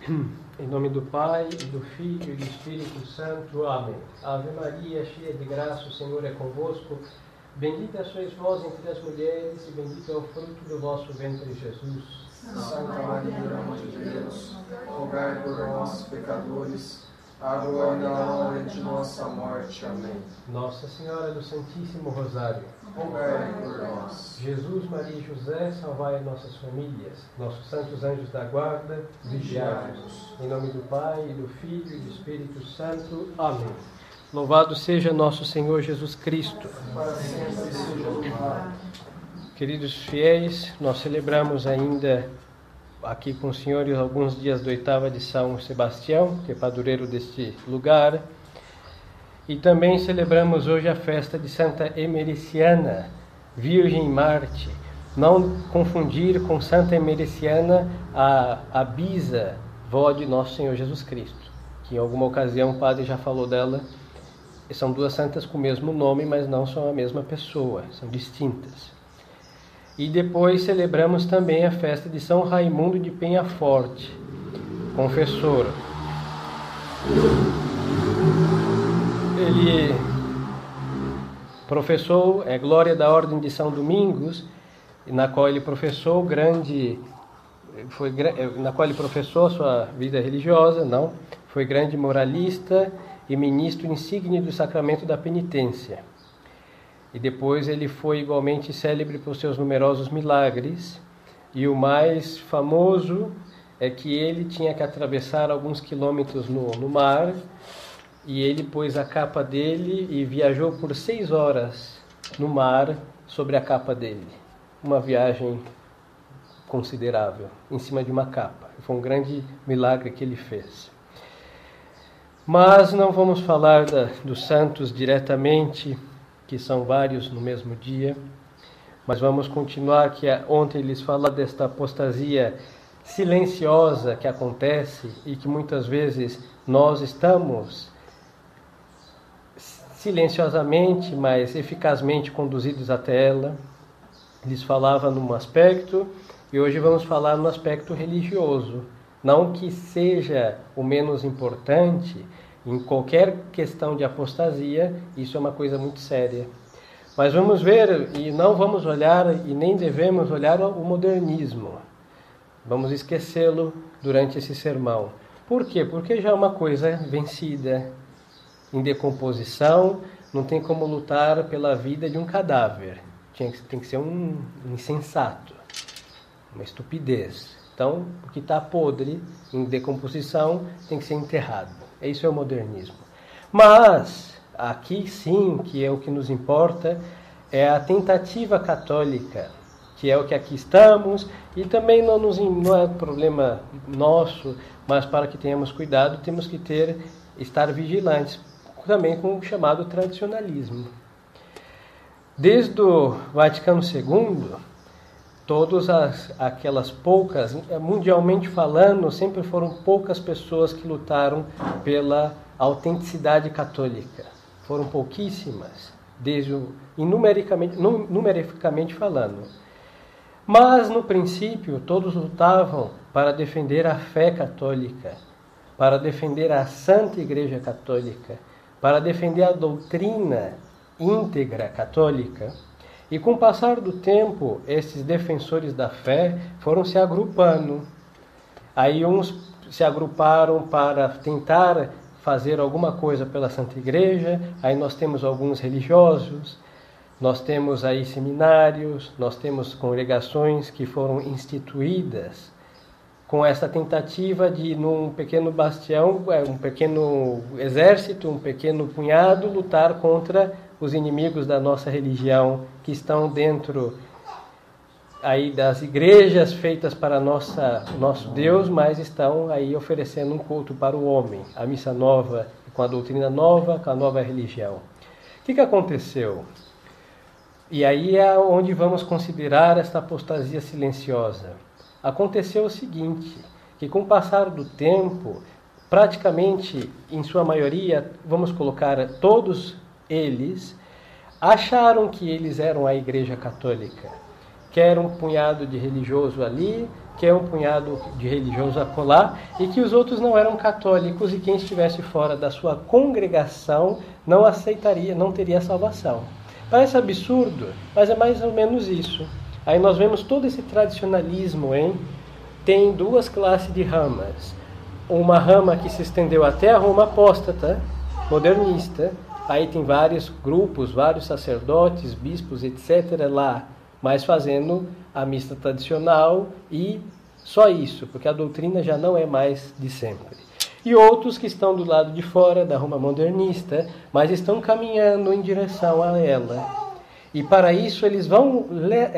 Em nome do Pai, e do Filho e do Espírito Santo. Amém. Ave Maria, cheia de graça, o Senhor é convosco. Bendita sois vós entre as mulheres, e bendito é o fruto do vosso ventre, Jesus. Santa Maria, Mãe de Deus, rogai por nós, pecadores, agora e na hora de nossa morte. Amém. Nossa Senhora do Santíssimo Rosário, rogai por nós. Jesus, Maria e José, salvai nossas famílias. Nossos santos anjos da guarda, vigiai-nos. Em nome do Pai, e do Filho e do Espírito Santo. Amém. Louvado seja nosso Senhor Jesus Cristo. Para sempre seja louvado. Queridos fiéis, nós celebramos ainda aqui com os senhores alguns dias da oitava de São Sebastião, que é padroeiro deste lugar. E também celebramos hoje a festa de Santa Emericiana, Virgem Marte. Não confundir com Santa Emericiana, a bisa, vó de nosso Senhor Jesus Cristo, que em alguma ocasião o padre já falou dela. São duas santas com o mesmo nome, mas não são a mesma pessoa, são distintas. E depois celebramos também a festa de São Raimundo de Penhaforte, confessor. Ele professou, glória da Ordem de São Domingos, na qual ele professou na qual ele professou a sua vida religiosa, foi grande moralista e ministro insigne do sacramento da penitência. E depois ele foi igualmente célebre por seus numerosos milagres, e o mais famoso é que ele tinha que atravessar alguns quilômetros no mar, e ele pôs a capa dele e viajou por 6 horas no mar sobre a capa dele. Uma viagem considerável, em cima de uma capa. Foi um grande milagre que ele fez. Mas não vamos falar dos santos diretamente, que são vários no mesmo dia, mas vamos continuar, que ontem eles falaram desta apostasia silenciosa que acontece e que muitas vezes nós estamos silenciosamente, mas eficazmente conduzidos até ela. Eles falavam num aspecto e hoje vamos falar no aspecto religioso. Não que seja o menos importante. Em qualquer questão de apostasia, isso é uma coisa muito séria. Mas vamos ver, e não vamos olhar, e nem devemos olhar o modernismo. Vamos esquecê-lo durante esse sermão. Por quê? Porque já é uma coisa vencida, em decomposição, não tem como lutar pela vida de um cadáver. Tem que ser um insensato, uma estupidez. Então, o que está podre, em decomposição, tem que ser enterrado. Isso é o modernismo. Mas, aqui sim, que é o que nos importa, é a tentativa católica, que é o que aqui estamos, e também não é problema nosso, mas para que tenhamos cuidado, temos que estar vigilantes, também com o chamado tradicionalismo. Desde o Vaticano II, todas aquelas poucas, mundialmente falando, sempre foram poucas pessoas que lutaram pela autenticidade católica. Foram pouquíssimas, numericamente falando. Mas, no princípio, todos lutavam para defender a fé católica, para defender a Santa Igreja Católica, para defender a doutrina íntegra católica. E com o passar do tempo, esses defensores da fé foram se agrupando. Aí uns se agruparam para tentar fazer alguma coisa pela Santa Igreja. Aí nós temos alguns religiosos, nós temos aí seminários, nós temos congregações que foram instituídas com essa tentativa de, num pequeno bastião, um pequeno exército, um pequeno punhado, lutar contra os inimigos da nossa religião, que estão dentro aí das igrejas feitas para nosso Deus, mas estão aí oferecendo um culto para o homem, a missa nova, com a doutrina nova, com a nova religião. O que aconteceu? E aí é onde vamos considerar esta apostasia silenciosa. Aconteceu o seguinte, que com o passar do tempo, praticamente, em sua maioria, vamos colocar todos eles, acharam que eles eram a Igreja Católica, que era um punhado de religioso ali, que é um punhado de religiosos acolá, e que os outros não eram católicos, e quem estivesse fora da sua congregação não aceitaria, não teria salvação. Parece absurdo, mas é mais ou menos isso. Aí nós vemos todo esse tradicionalismo, hein? Tem duas classes de ramas. Uma rama que se estendeu até a Roma apóstata, modernista. Aí tem vários grupos, vários sacerdotes, bispos, etc. lá, mas fazendo a missa tradicional e só isso, porque a doutrina já não é mais de sempre. E outros que estão do lado de fora da Roma modernista, mas estão caminhando em direção a ela. E para isso eles vão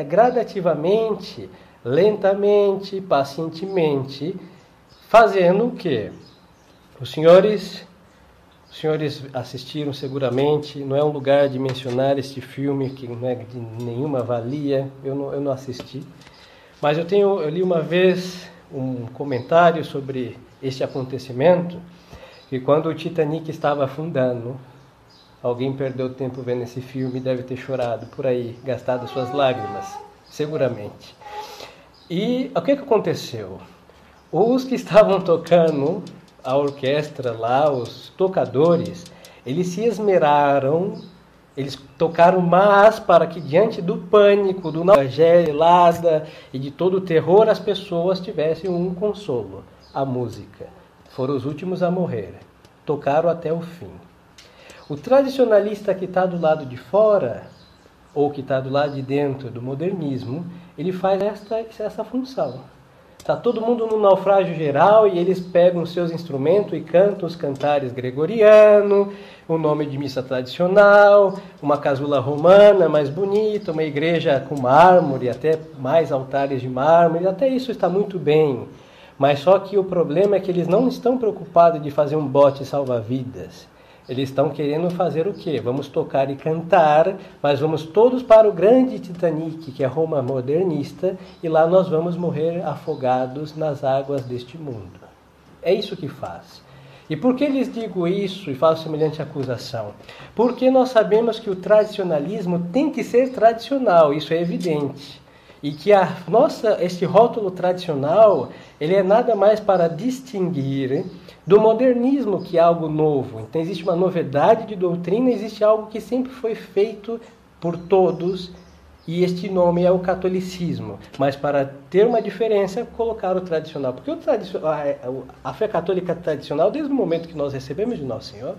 gradativamente, lentamente, pacientemente, fazendo o quê? Os senhores assistiram seguramente, não é um lugar de mencionar este filme, que não é de nenhuma valia, eu não assisti. Mas eu li uma vez um comentário sobre este acontecimento, que quando o Titanic estava afundando, alguém perdeu tempo vendo esse filme e deve ter chorado por aí, gastado suas lágrimas, seguramente. E o que aconteceu? Os que estavam tocando a orquestra lá, os tocadores, eles se esmeraram, eles tocaram mais para que diante do pânico, do gelada e de todo o terror, as pessoas tivessem um consolo, a música. Foram os últimos a morrer, tocaram até o fim. O tradicionalista que está do lado de fora, ou que está do lado de dentro do modernismo, ele faz essa função. Está todo mundo no naufrágio geral e eles pegam os seus instrumentos e cantam os cantares gregorianos, o nome de missa tradicional, uma casula romana mais bonita, uma igreja com mármore, até mais altares de mármore, até isso está muito bem. Mas só que o problema é que eles não estão preocupados de fazer um bote salva-vidas. Eles estão querendo fazer o quê? Vamos tocar e cantar, mas vamos todos para o grande Titanic, que é Roma modernista, e lá nós vamos morrer afogados nas águas deste mundo. É isso que faz. E por que lhes digo isso e faço semelhante acusação? Porque nós sabemos que o tradicionalismo tem que ser tradicional, isso é evidente. E que este rótulo tradicional, ele é nada mais para distinguir do modernismo, que é algo novo. Então existe uma novidade de doutrina, existe algo que sempre foi feito por todos, e este nome é o catolicismo. Mas para ter uma diferença, colocar o tradicional. Porque a fé católica tradicional, desde o momento que nós recebemos de Nosso Senhor,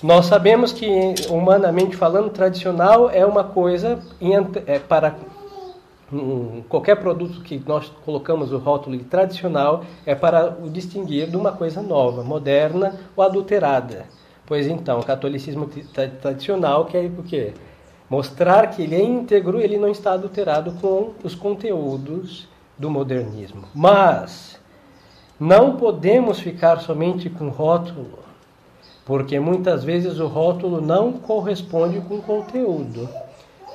nós sabemos que, humanamente falando, tradicional é uma coisa para qualquer produto que nós colocamos o rótulo de tradicional é para o distinguir de uma coisa nova, moderna ou adulterada. Pois então, o catolicismo tradicional quer o quê? Mostrar que ele é íntegro, ele não está adulterado com os conteúdos do modernismo. Mas não podemos ficar somente com rótulo, porque muitas vezes o rótulo não corresponde com o conteúdo.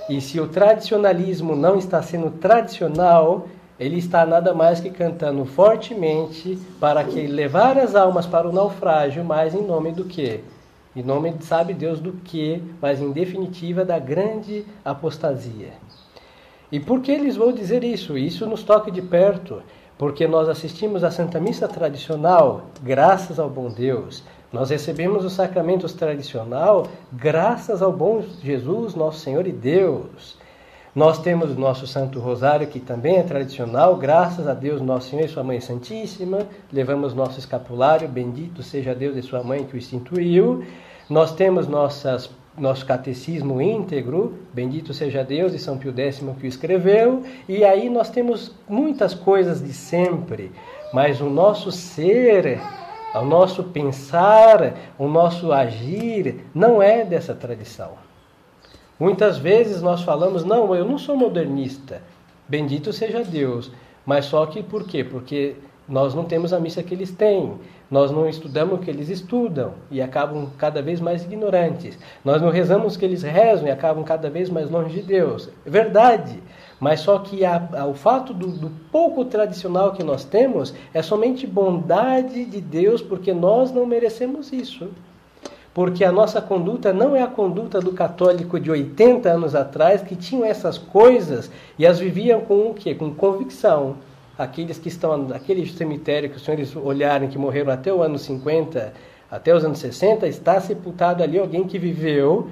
E se o tradicionalismo não está sendo tradicional, ele está nada mais que cantando fortemente para que levar as almas para o naufrágio, mas em nome do quê? Em nome, sabe Deus do quê, mas em definitiva da grande apostasia. E por que eles vão dizer isso? Isso nos toca de perto, porque nós assistimos à Santa Missa tradicional, graças ao bom Deus. Nós recebemos os sacramentos tradicional graças ao bom Jesus, nosso Senhor e Deus. Nós temos o nosso Santo Rosário, que também é tradicional, graças a Deus, nosso Senhor e sua Mãe Santíssima. Levamos nosso escapulário, bendito seja Deus e sua Mãe que o instituiu. Nós temos nosso catecismo íntegro, bendito seja Deus e São Pio X que o escreveu. E aí nós temos muitas coisas de sempre, mas o nosso ser, o nosso pensar, o nosso agir não é dessa tradição. Muitas vezes nós falamos, não, eu não sou modernista, bendito seja Deus. Mas só que por quê? Porque nós não temos a missa que eles têm, nós não estudamos o que eles estudam e acabam cada vez mais ignorantes. Nós não rezamos o que eles rezam e acabam cada vez mais longe de Deus. É verdade, mas só que o fato do pouco tradicional que nós temos é somente bondade de Deus, porque nós não merecemos isso. Porque a nossa conduta não é a conduta do católico de 80 anos atrás, que tinham essas coisas e as viviam com o quê? Com convicção. aqueles que estão naquele cemitério que os senhores olharem, que morreram até o ano 50, até os anos 60, está sepultado ali alguém que viveu,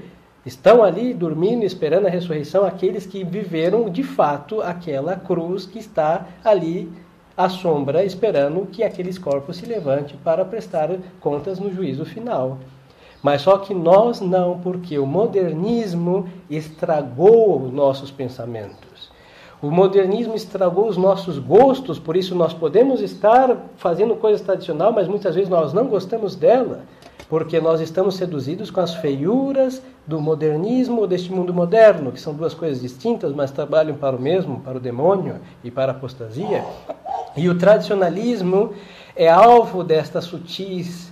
estão ali dormindo, esperando a ressurreição, aqueles que viveram de fato aquela cruz que está ali à sombra, esperando que aqueles corpos se levantem para prestar contas no juízo final. Mas só que nós não, porque o modernismo estragou os nossos pensamentos. O modernismo estragou os nossos gostos, por isso nós podemos estar fazendo coisas tradicionais, mas muitas vezes nós não gostamos dela, porque nós estamos seduzidos com as feiuras do modernismo ou deste mundo moderno, que são duas coisas distintas, mas trabalham para o mesmo, para o demônio e para a apostasia. E o tradicionalismo é alvo dessas sutis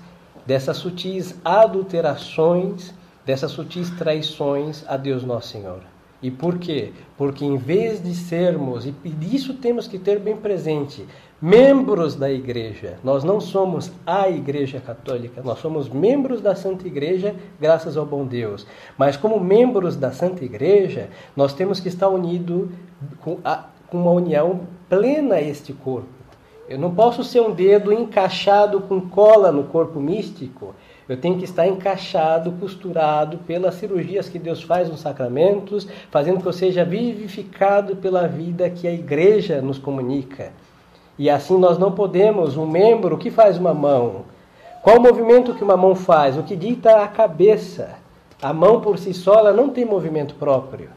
adulterações, dessas sutis traições a Deus Nosso Senhor. E por quê? Porque em vez de sermos, e isso temos que ter bem presente, membros da igreja, nós não somos a Igreja Católica, nós somos membros da Santa Igreja, graças ao bom Deus. Mas como membros da Santa Igreja, nós temos que estar unidos com uma união plena a este corpo. Eu não posso ser um dedo encaixado com cola no corpo místico. Eu tenho que estar encaixado, costurado pelas cirurgias que Deus faz nos sacramentos, fazendo que eu seja vivificado pela vida que a igreja nos comunica. E assim nós não podemos, um membro, o que faz uma mão? Qual o movimento que uma mão faz? O que dita a cabeça. A mão por si só, ela não tem movimento próprio.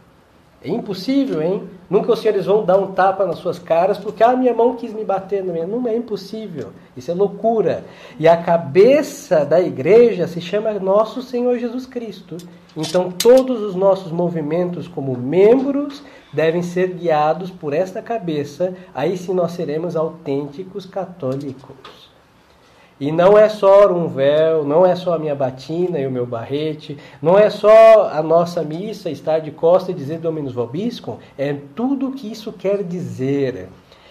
É impossível, hein? Nunca os senhores vão dar um tapa nas suas caras porque minha mão quis me bater. Não é impossível. Isso é loucura. E a cabeça da igreja se chama Nosso Senhor Jesus Cristo. Então todos os nossos movimentos como membros devem ser guiados por esta cabeça. Aí sim nós seremos autênticos católicos. E não é só um véu, não é só a minha batina e o meu barrete, não é só a nossa missa estar de costas e dizer Dominus Vobiscum, é tudo o que isso quer dizer.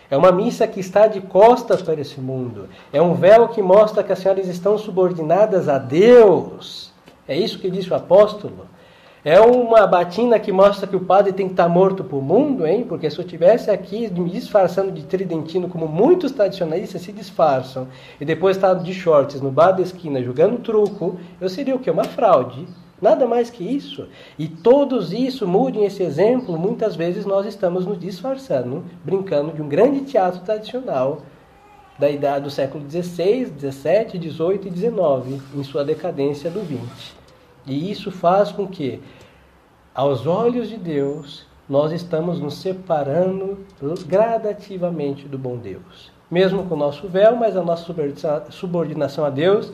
É uma missa que está de costas para esse mundo. É um véu que mostra que as senhoras estão subordinadas a Deus. É isso que disse o apóstolo. É uma batina que mostra que o padre tem que estar morto para o mundo, hein? Porque se eu estivesse aqui me disfarçando de tridentino, como muitos tradicionalistas se disfarçam, e depois estar de shorts no bar da esquina jogando truco, eu seria o quê? Uma fraude. Nada mais que isso. E todos isso, mudem esse exemplo, muitas vezes nós estamos nos disfarçando, brincando de um grande teatro tradicional da idade do século XVI, XVII, XVIII e XIX, em sua decadência do XX. E isso faz com que, aos olhos de Deus, nós estamos nos separando gradativamente do bom Deus. Mesmo com o nosso véu, mas a nossa subordinação a Deus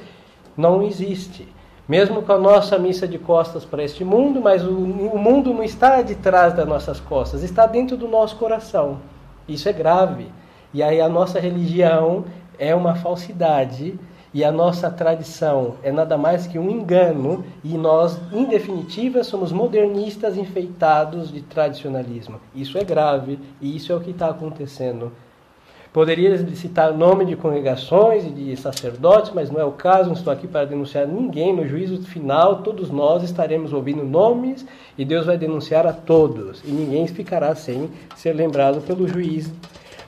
não existe. Mesmo com a nossa missa de costas para este mundo, mas o mundo não está de trás das nossas costas, está dentro do nosso coração. Isso é grave. E aí a nossa religião é uma falsidade. E a nossa tradição é nada mais que um engano, e nós, em definitiva, somos modernistas enfeitados de tradicionalismo. Isso é grave, e isso é o que está acontecendo. Poderia citar o nome de congregações e de sacerdotes, mas não é o caso, não estou aqui para denunciar ninguém. No juízo final, todos nós estaremos ouvindo nomes, e Deus vai denunciar a todos, e ninguém ficará sem ser lembrado pelo juiz.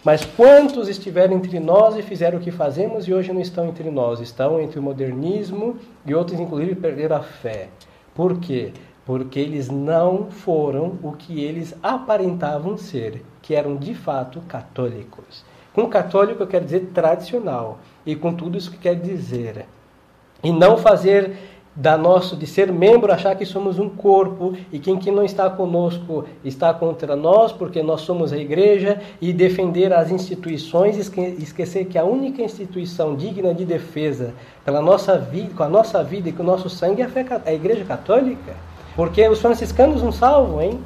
Mas quantos estiveram entre nós e fizeram o que fazemos e hoje não estão entre nós? Estão entre o modernismo e outros, inclusive, perderam a fé. Por quê? Porque eles não foram o que eles aparentavam ser, que eram de fato católicos. Com católico eu quero dizer tradicional, e com tudo isso que quer dizer. E não fazer de ser membro, achar que somos um corpo e quem não está conosco está contra nós, porque nós somos a igreja, e defender as instituições, esquecer que a única instituição digna de defesa pela nossa vida, com a nossa vida e com o nosso sangue é a igreja católica. Porque os franciscanos não salvam, hein?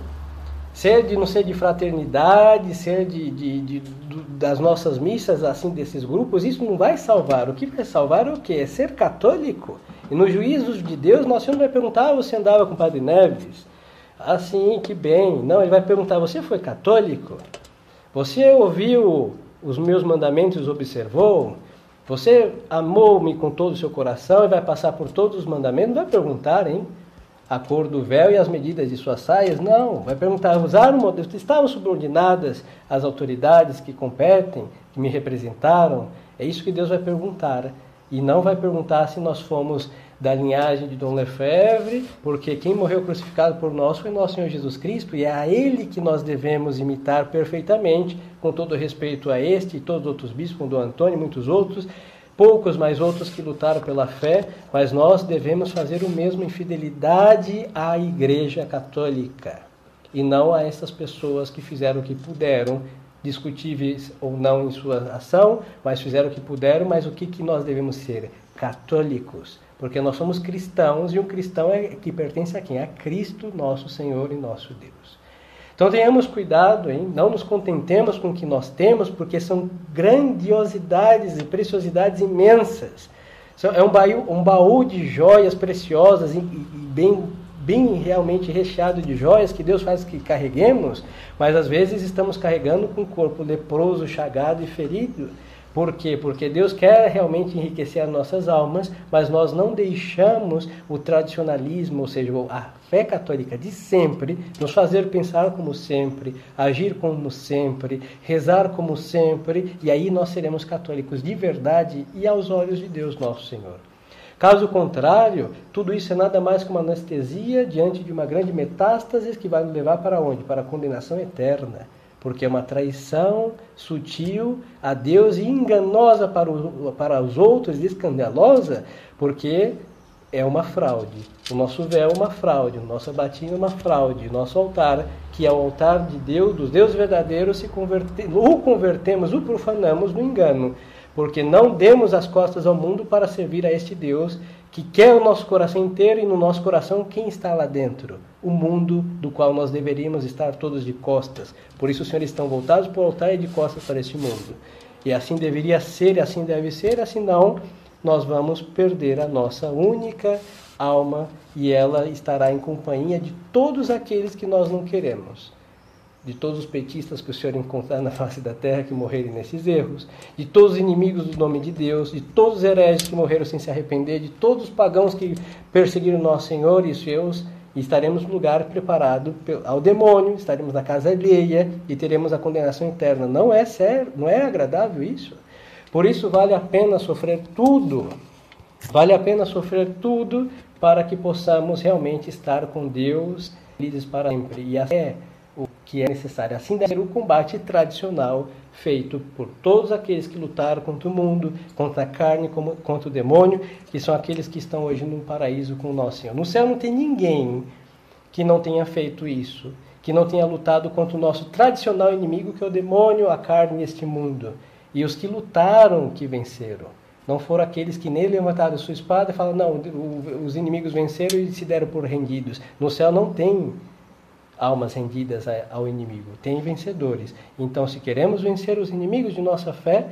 Não ser de fraternidade, ser das nossas missas, assim, desses grupos, isso não vai salvar. O que vai salvar é o quê? É ser católico. E nos juízos de Deus, nosso Senhor não vai perguntar, você andava com o Padre Neves? Sim, que bem. Não, ele vai perguntar, você foi católico? Você ouviu os meus mandamentos e os observou? Você amou-me com todo o seu coração e vai passar por todos os mandamentos? Não vai perguntar, hein? a cor do véu e as medidas de suas saias? Não, vai perguntar, estavam subordinadas às autoridades que competem, que me representaram? É isso que Deus vai perguntar. E não vai perguntar se nós fomos da linhagem de Dom Lefebvre, porque quem morreu crucificado por nós foi nosso Senhor Jesus Cristo, e é a Ele que nós devemos imitar perfeitamente, com todo respeito a este e todos os outros bispos, como Dom Antônio e muitos outros, poucos mais outros que lutaram pela fé, mas nós devemos fazer o mesmo em fidelidade à Igreja Católica, e não a essas pessoas que fizeram o que puderam, discutíveis ou não em sua ação, mas fizeram o que puderam. Mas o que nós devemos ser? Católicos, porque nós somos cristãos, e um cristão é que pertence a quem? A Cristo, nosso Senhor e nosso Deus. Então tenhamos cuidado, hein? Não nos contentemos com o que nós temos, porque são grandiosidades e preciosidades imensas. É um baú de joias preciosas e bem realmente recheado de joias que Deus faz que carreguemos, mas às vezes estamos carregando com o corpo leproso, chagado e ferido. Por quê? Porque Deus quer realmente enriquecer as nossas almas, mas nós não deixamos o tradicionalismo, ou seja, a fé católica de sempre, nos fazer pensar como sempre, agir como sempre, rezar como sempre, e aí nós seremos católicos de verdade e aos olhos de Deus nosso Senhor. Caso contrário, tudo isso é nada mais que uma anestesia diante de uma grande metástase que vai nos levar para onde? Para a condenação eterna. Porque é uma traição sutil a Deus e enganosa para os outros, escandalosa, porque é uma fraude. O nosso véu é uma fraude, o nosso batismo é uma fraude, o nosso altar, que é o altar de Deus, dos deuses verdadeiros, o convertemos, o profanamos no engano. Porque não demos as costas ao mundo para servir a este Deus que quer o nosso coração inteiro, e no nosso coração quem está lá dentro? O mundo do qual nós deveríamos estar todos de costas. Por isso os senhores estão voltados para o altar e de costas para este mundo. E assim deveria ser, e assim deve ser, assim não, nós vamos perder a nossa única alma, e ela estará em companhia de todos aqueles que nós não queremos. De todos os petistas que o Senhor encontrar na face da terra que morrerem nesses erros, de todos os inimigos do nome de Deus, de todos os hereges que morreram sem se arrepender, de todos os pagãos que perseguiram nosso Senhor e seus, e estaremos no lugar preparado ao demônio, estaremos na casa alheia e teremos a condenação eterna. Não é sério, não é agradável isso. Por isso vale a pena sofrer tudo, para que possamos realmente estar com Deus felizes para sempre. E é o que é necessário. Assim deve ser o combate tradicional feito por todos aqueles que lutaram contra o mundo, contra a carne, contra o demônio, que são aqueles que estão hoje no paraíso com o nosso Senhor. No céu não tem ninguém que não tenha feito isso, que não tenha lutado contra o nosso tradicional inimigo, que é o demônio, a carne e este mundo. E os que lutaram, que venceram. Não foram aqueles que nem levantaram sua espada e falaram, não, os inimigos venceram e se deram por rendidos. No céu não tem almas rendidas ao inimigo, tem vencedores. Então, se queremos vencer os inimigos de nossa fé,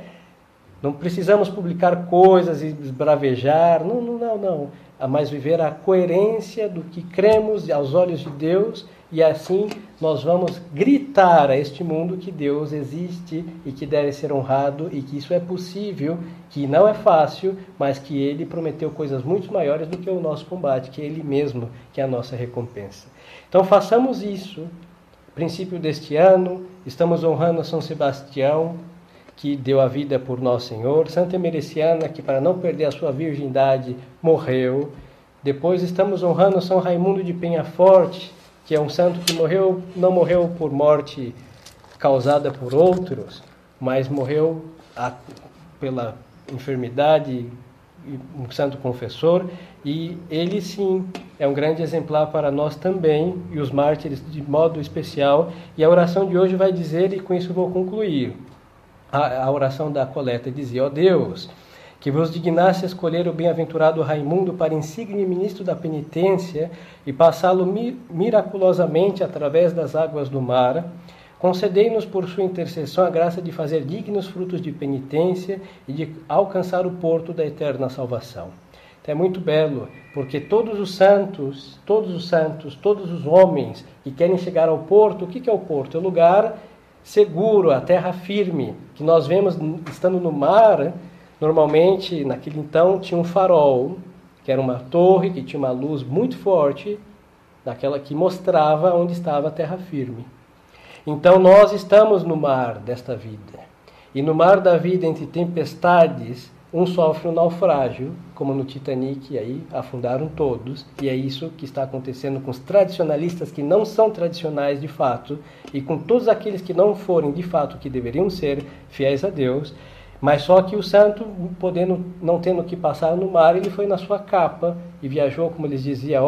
não precisamos publicar coisas e esbravejar, não. Mas viver a coerência do que cremos aos olhos de Deus, e assim nós vamos gritar a este mundo que Deus existe e que deve ser honrado, e que isso é possível, que não é fácil, mas que Ele prometeu coisas muito maiores do que o nosso combate, que é Ele mesmo, que é a nossa recompensa. Então façamos isso. Princípio deste ano, estamos honrando a São Sebastião, que deu a vida por nosso Senhor, Santa Emereciana, que para não perder a sua virgindade morreu. Depois estamos honrando São Raimundo de Penhaforte, que é um santo que não morreu por morte causada por outros, mas morreu pela enfermidade, um santo confessor, e ele sim é um grande exemplar para nós também, e os mártires de modo especial. E a oração de hoje vai dizer, e com isso vou concluir, a oração da coleta dizia: ó Deus, que vos dignasse escolher o bem-aventurado Raimundo para insigne ministro da penitência e passá-lo miraculosamente através das águas do mar, concedei-nos por sua intercessão a graça de fazer dignos frutos de penitência e de alcançar o porto da eterna salvação. Então é muito belo, porque todos os santos, todos os homens que querem chegar ao porto, o que é o porto? É o lugar seguro, a terra firme, que nós vemos estando no mar. Normalmente, naquele então, tinha um farol, que era uma torre, que tinha uma luz muito forte, daquela que mostrava onde estava a terra firme. Então nós estamos no mar desta vida. E no mar da vida, entre tempestades, um sofre um naufrágio, como no Titanic, e aí afundaram todos. E é isso que está acontecendo com os tradicionalistas que não são tradicionais de fato, e com todos aqueles que não forem de fato que deveriam ser fiéis a Deus. Mas só que o santo, não tendo que passar no mar, ele foi na sua capa e viajou, como eles diziam,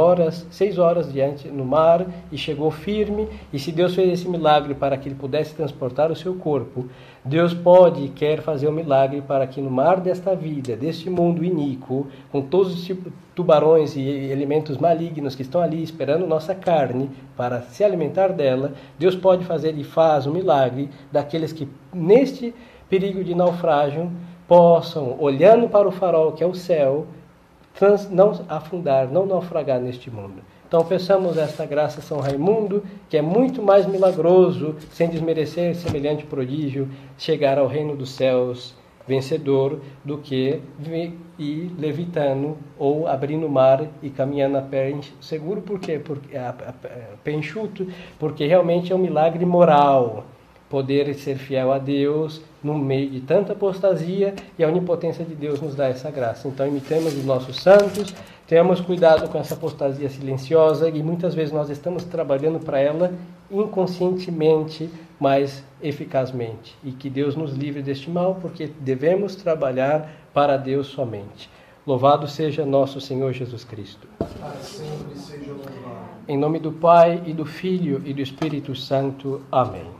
6 horas diante no mar e chegou firme. E se Deus fez esse milagre para que ele pudesse transportar o seu corpo, Deus pode e quer fazer um milagre para que no mar desta vida, deste mundo iníquo, com todos os tipos de tubarões e elementos malignos que estão ali esperando nossa carne para se alimentar dela, Deus pode fazer e faz um milagre daqueles que neste perigo de naufrágio, possam, olhando para o farol que é o céu, não afundar, não naufragar neste mundo. Então peçamos esta graça a São Raimundo, que é muito mais milagroso, sem desmerecer semelhante prodígio, chegar ao reino dos céus vencedor, do que ir levitando ou abrindo o mar e caminhando a pé seguro, porque pé enxuto, porque realmente é um milagre moral. Poder ser fiel a Deus no meio de tanta apostasia, e a onipotência de Deus nos dá essa graça. Então imitemos os nossos santos, tenhamos cuidado com essa apostasia silenciosa, e muitas vezes nós estamos trabalhando para ela inconscientemente, mas eficazmente. E que Deus nos livre deste mal, porque devemos trabalhar para Deus somente. Louvado seja nosso Senhor Jesus Cristo. Para sempre seja louvado. Em nome do Pai, e do Filho, e do Espírito Santo. Amém.